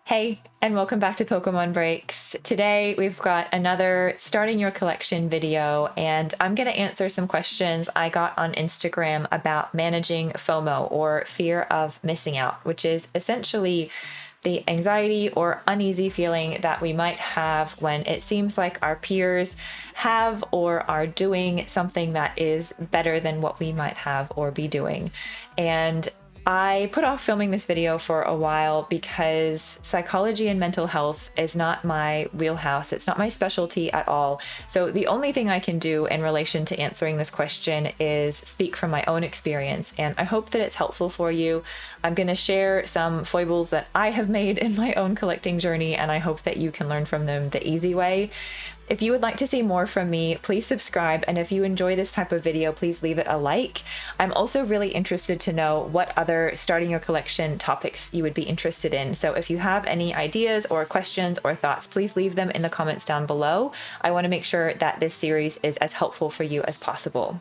Hey, and welcome back to Pokemon Breaks. Today we've got another starting your collection video, and I'm going to answer some questions I got on Instagram about managing FOMO, or fear of missing out, which is essentially the anxiety or uneasy feeling that we might have when it seems like our peers have or are doing something that is better than what we might have or be doing. And I put off filming this video for a while because psychology and mental health is not my wheelhouse. It's not my specialty at all. So the only thing I can do in relation to answering this question is speak from my own experience, and I hope that it's helpful for you. I'm going to share some foibles that I have made in my own collecting journey, and I hope that you can learn from them the easy way. If you would like to see more from me, please subscribe, and if you enjoy this type of video, please leave it a like. I'm also really interested to know what other starting your collection topics you would be interested in. So if you have any ideas or questions or thoughts, please leave them in the comments down below. I want to make sure that this series is as helpful for you as possible.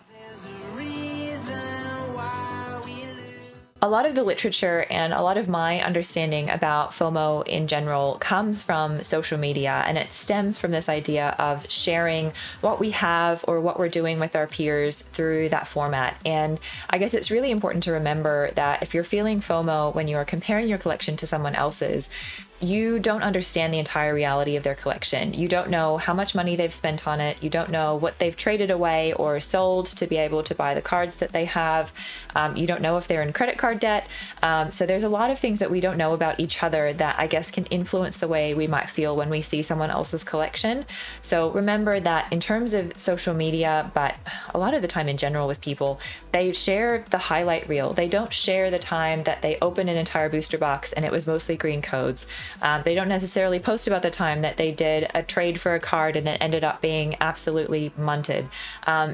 A lot of the literature and a lot of my understanding about FOMO in general comes from social media, and it stems from this idea of sharing what we have or what we're doing with our peers through that format. And I guess it's really important to remember that if you're feeling FOMO when you are comparing your collection to someone else's, you don't understand the entire reality of their collection. You don't know how much money they've spent on it. You don't know what they've traded away or sold to be able to buy the cards that they have. You don't know if they're in credit card debt. So there's a lot of things that we don't know about each other that I guess can influence the way we might feel when we see someone else's collection. So remember that in terms of social media, but a lot of the time in general with people, they share the highlight reel. They don't share the time that they opened an entire booster box and it was mostly green codes. They don't necessarily post about the time that they did a trade for a card and it ended up being absolutely munted.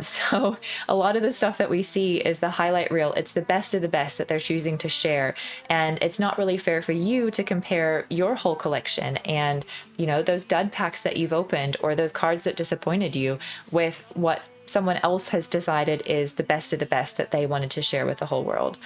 So a lot of the stuff that we see is the highlight reel. It's the best of the best that they're choosing to share. And it's not really fair for you to compare your whole collection and, you know, those dud packs that you've opened or those cards that disappointed you with what someone else has decided is the best of the best that they wanted to share with the whole world.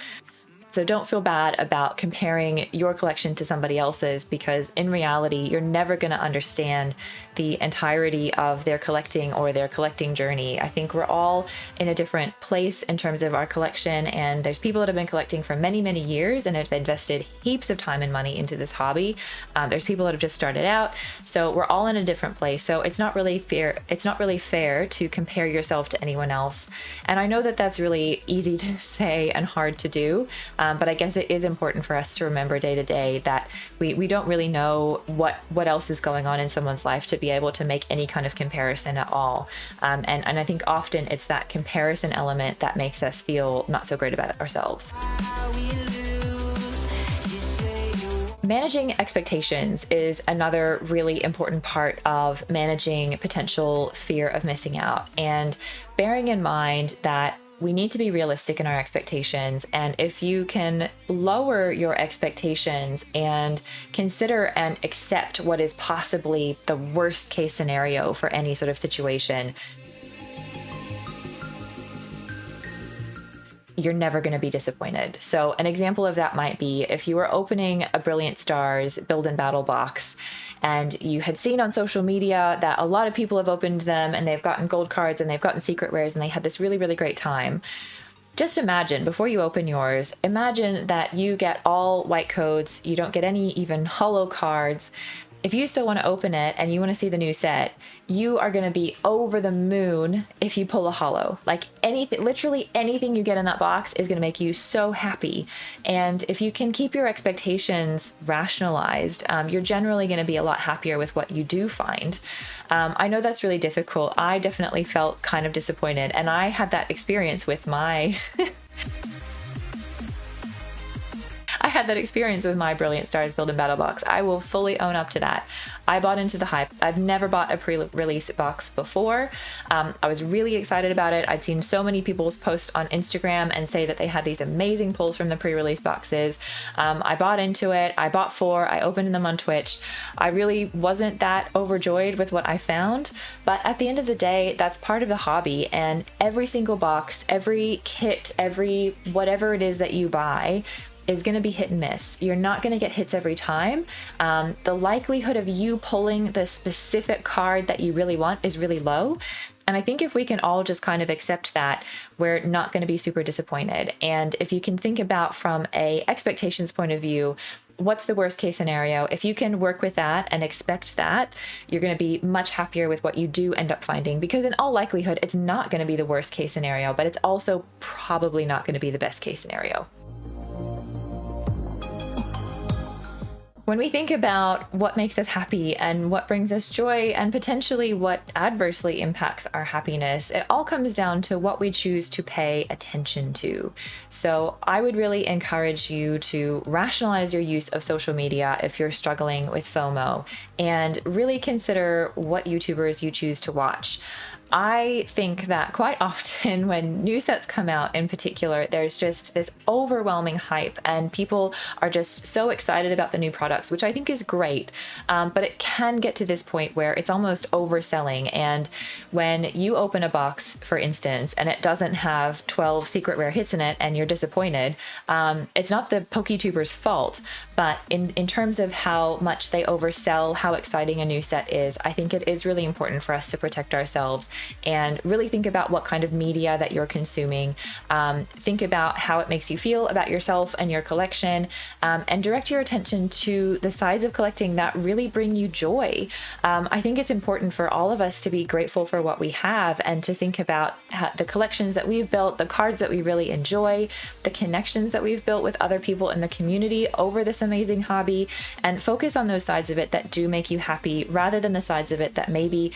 So don't feel bad about comparing your collection to somebody else's, because in reality, you're never going to understand the entirety of their collecting or their collecting journey. I think we're all in a different place in terms of our collection, and there's people that have been collecting for many, many years and have invested heaps of time and money into this hobby. There's people that have just started out. So we're all in a different place. So it's not really fair. It's not really fair to compare yourself to anyone else. And I know that that's really easy to say and hard to do. But I guess it is important for us to remember day to day that we don't really know what else is going on in someone's life to be able to make any kind of comparison at all. And I think often it's that comparison element that makes us feel not so great about ourselves. Managing expectations is another really important part of managing potential fear of missing out, and bearing in mind that we need to be realistic in our expectations. And if you can lower your expectations and consider and accept what is possibly the worst case scenario for any sort of situation, you're never going to be disappointed. So an example of that might be if you were opening a Brilliant Stars Build and Battle box and you had seen on social media that a lot of people have opened them and they've gotten gold cards and they've gotten secret rares and they had this really, really great time. Just imagine, before you open yours, imagine that you get all white codes, you don't get any even holo cards. If you still want to open it and you want to see the new set, you are going to be over the moon if you pull a holo. Like anything, literally anything you get in that box is going to make you so happy. And if you can keep your expectations rationalized, you're generally going to be a lot happier with what you do find. I know that's really difficult. I definitely felt kind of disappointed, and I had that experience with my I had that experience with my Brilliant Stars Build and Battle box. I will fully own up to that. I bought into the hype. I've never bought a pre-release box before. I was really excited about it. I'd seen so many people's post on Instagram and say that they had these amazing pulls from the pre-release boxes. I bought into it. I bought 4. I opened them on Twitch. I really wasn't that overjoyed with what I found, but at the end of the day, that's part of the hobby, and every single box, every kit, every whatever it is that you buy is going to be hit and miss. You're not going to get hits every time. The likelihood of you pulling the specific card that you really want is really low. And I think if we can all just kind of accept that, we're not going to be super disappointed. And if you can think about from a expectations point of view, what's the worst case scenario? If you can work with that and expect that, you're going to be much happier with what you do end up finding, because in all likelihood, it's not going to be the worst case scenario, but it's also probably not going to be the best case scenario. When we think about what makes us happy and what brings us joy and potentially what adversely impacts our happiness, it all comes down to what we choose to pay attention to. So I would really encourage you to rationalize your use of social media if you're struggling with FOMO, and really consider what YouTubers you choose to watch. I think that quite often when new sets come out in particular, there's just this overwhelming hype and people are just so excited about the new products, which I think is great. But it can get to this point where it's almost overselling. And when you open a box, for instance, and it doesn't have 12 secret rare hits in it and you're disappointed, it's not the PokeTuber's fault. But in terms of how much they oversell how exciting a new set is, I think it is really important for us to protect ourselves and really think about what kind of media that you're consuming. Think about how it makes you feel about yourself and your collection, and direct your attention to the sides of collecting that really bring you joy. I think it's important for all of us to be grateful for what we have and to think about the collections that we've built, the cards that we really enjoy, the connections that we've built with other people in the community over this amazing hobby, and focus on those sides of it that do make you happy rather than the sides of it that maybe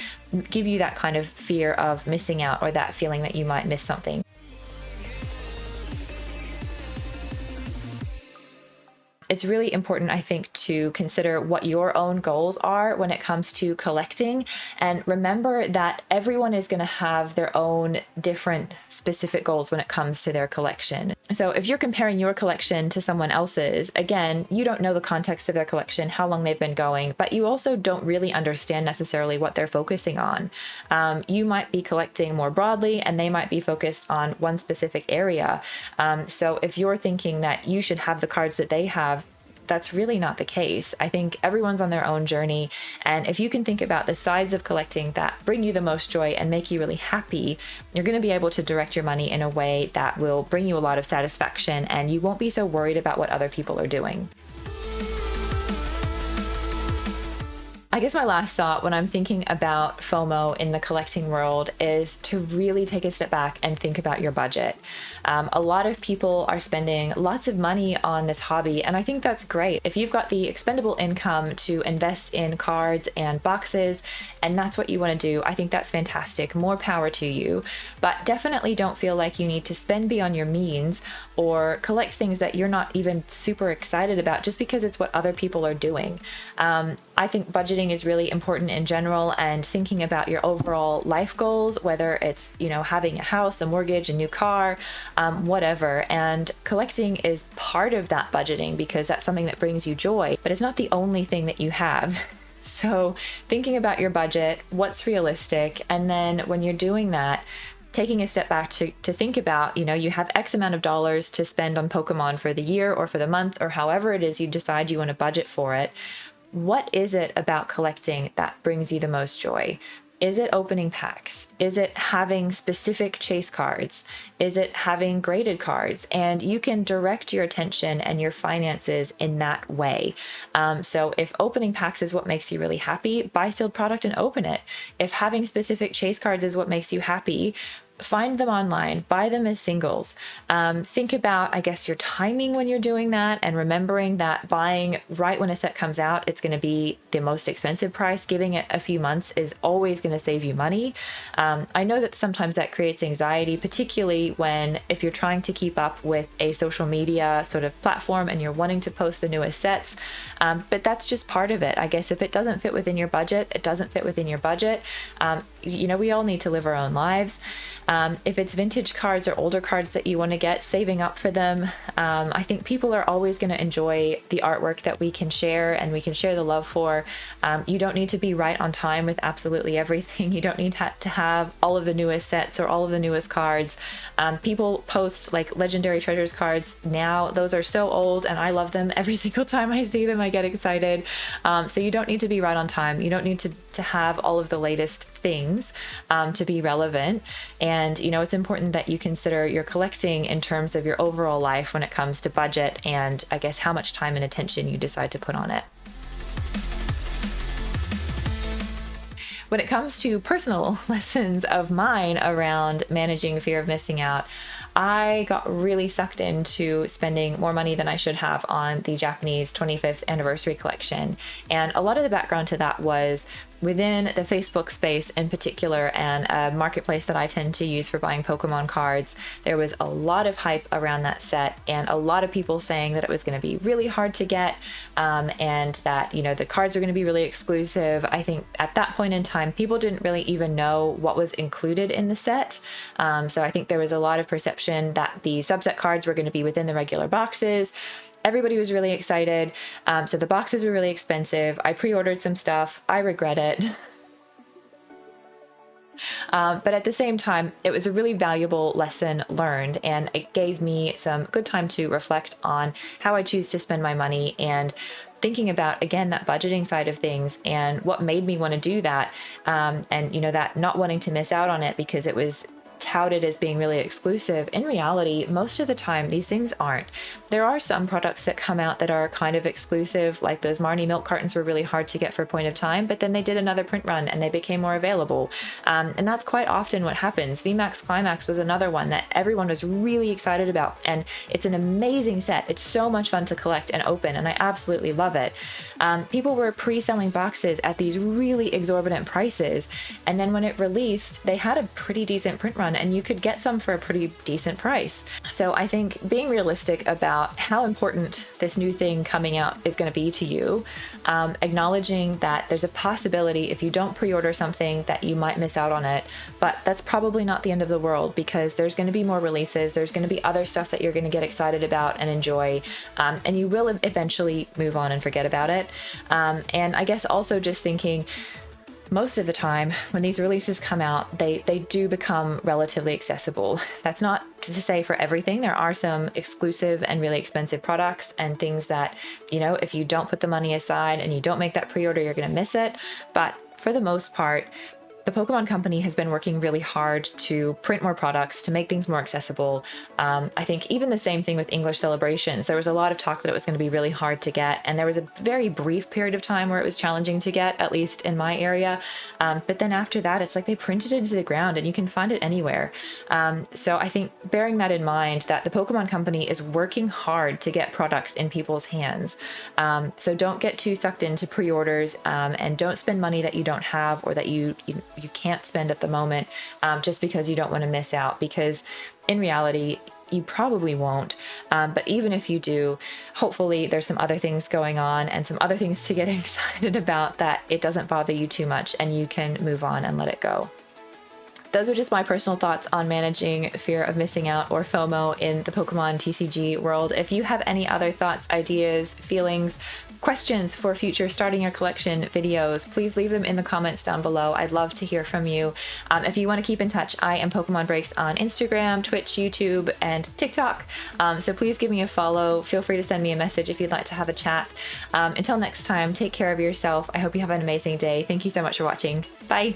give you that kind of fear of missing out or that feeling that you might miss something. It's really important, I think, to consider what your own goals are when it comes to collecting. And remember that everyone is going to have their own different specific goals when it comes to their collection. So if you're comparing your collection to someone else's, again, you don't know the context of their collection, how long they've been going, but you also don't really understand necessarily what they're focusing on. You might be collecting more broadly and they might be focused on one specific area. So if you're thinking that you should have the cards that they have, that's really not the case. I think everyone's on their own journey. And if you can think about the sides of collecting that bring you the most joy and make you really happy, you're going to be able to direct your money in a way that will bring you a lot of satisfaction, and you won't be so worried about what other people are doing. I guess my last thought when I'm thinking about FOMO in the collecting world is to really take a step back and think about your budget. A lot of people are spending lots of money on this hobby, and I think that's great. If you've got the expendable income to invest in cards and boxes, and that's what you want to do, I think that's fantastic. More power to you. But definitely don't feel like you need to spend beyond your means or collect things that you're not even super excited about just because it's what other people are doing. I think budgeting is really important in general, and thinking about your overall life goals, whether it's, having a house, a mortgage, a new car, whatever. And collecting is part of that budgeting because that's something that brings you joy, but it's not the only thing that you have. So thinking about your budget, what's realistic, and then when you're doing that, taking a step back to think about, you have X amount of dollars to spend on Pokemon for the year or for the month or however it is you decide you want to budget for it. What is it about collecting that brings you the most joy? Is it opening packs? Is it having specific chase cards? Is it having graded cards? And you can direct your attention and your finances in that way. So if opening packs is what makes you really happy, buy sealed product and open it. If having specific chase cards is what makes you happy, find them online, buy them as singles. Think about, I guess, your timing when you're doing that, and remembering that buying right when a set comes out, it's going to be the most expensive price. Giving it a few months is always going to save you money. I know that sometimes that creates anxiety, particularly if you're trying to keep up with a social media sort of platform and you're wanting to post the newest sets. But that's just part of it. I guess if it doesn't fit within your budget, it doesn't fit within your budget. We all need to live our own lives. If it's vintage cards or older cards that you want to get, saving up for them. I think people are always going to enjoy the artwork that we can share and we can share the love for. You don't need to be right on time with absolutely everything. You don't need to have all of the newest sets or all of the newest cards. People post like Legendary Treasures cards now. Those are so old and I love them. Every single time I see them, I get excited. So you don't need to be right on time. You don't need to have all of the latest things to be relevant. And, it's important that you consider your collecting in terms of your overall life when it comes to budget and I guess how much time and attention you decide to put on it. When it comes to personal lessons of mine around managing fear of missing out, I got really sucked into spending more money than I should have on the Japanese 25th anniversary collection. And a lot of the background to that was within the Facebook space in particular, and a marketplace that I tend to use for buying Pokemon cards, there was a lot of hype around that set and a lot of people saying that it was going to be really hard to get and that, the cards are going to be really exclusive. I think at that point in time, people didn't really even know what was included in the set. So I think there was a lot of perception that the subset cards were going to be within the regular boxes. Everybody was really excited. So the boxes were really expensive. I pre-ordered some stuff. I regret it. But at the same time, it was a really valuable lesson learned, and it gave me some good time to reflect on how I choose to spend my money and thinking about, again, that budgeting side of things and what made me want to do that. And, that not wanting to miss out on it because it was touted as being really exclusive. In reality, most of the time, these things aren't. There are some products that come out that are kind of exclusive, like those Marnie milk cartons were really hard to get for a point of time, but then they did another print run and they became more available. And that's quite often what happens. VMAX Climax was another one that everyone was really excited about, and it's an amazing set. It's so much fun to collect and open, and I absolutely love it. People were pre-selling boxes at these really exorbitant prices, and then when it released, they had a pretty decent print run and you could get some for a pretty decent price. So I think being realistic about how important this new thing coming out is going to be to you, acknowledging that there's a possibility if you don't pre-order something that you might miss out on it, but that's probably not the end of the world because there's going to be more releases, there's going to be other stuff that you're going to get excited about and enjoy, and you will eventually move on and forget about it. And I guess also just thinking, most of the time when these releases come out, they do become relatively accessible. That's not to say for everything. There are some exclusive and really expensive products and things that, if you don't put the money aside and you don't make that pre-order, you're going to miss it. But for the most part, the Pokemon Company has been working really hard to print more products, to make things more accessible. I think even the same thing with English Celebrations. There was a lot of talk that it was going to be really hard to get, and there was a very brief period of time where it was challenging to get, at least in my area. But then after that, it's like they printed it into the ground and you can find it anywhere. So I think bearing that in mind, that the Pokemon Company is working hard to get products in people's hands. So don't get too sucked into pre-orders and don't spend money that you don't have or that you can't spend at the moment just because you don't want to miss out, because in reality, you probably won't. But even if you do, hopefully there's some other things going on and some other things to get excited about that it doesn't bother you too much and you can move on and let it go. Those are just my personal thoughts on managing fear of missing out, or FOMO, in the Pokemon TCG world. If you have any other thoughts, ideas, feelings, questions for future starting your collection videos, please leave them in the comments down below. I'd love to hear from you. If you want to keep in touch, I am Pokemon Breaks on Instagram, Twitch, YouTube, and TikTok. So please give me a follow. Feel free to send me a message if you'd like to have a chat. Until next time, take care of yourself. I hope you have an amazing day. Thank you so much for watching. Bye.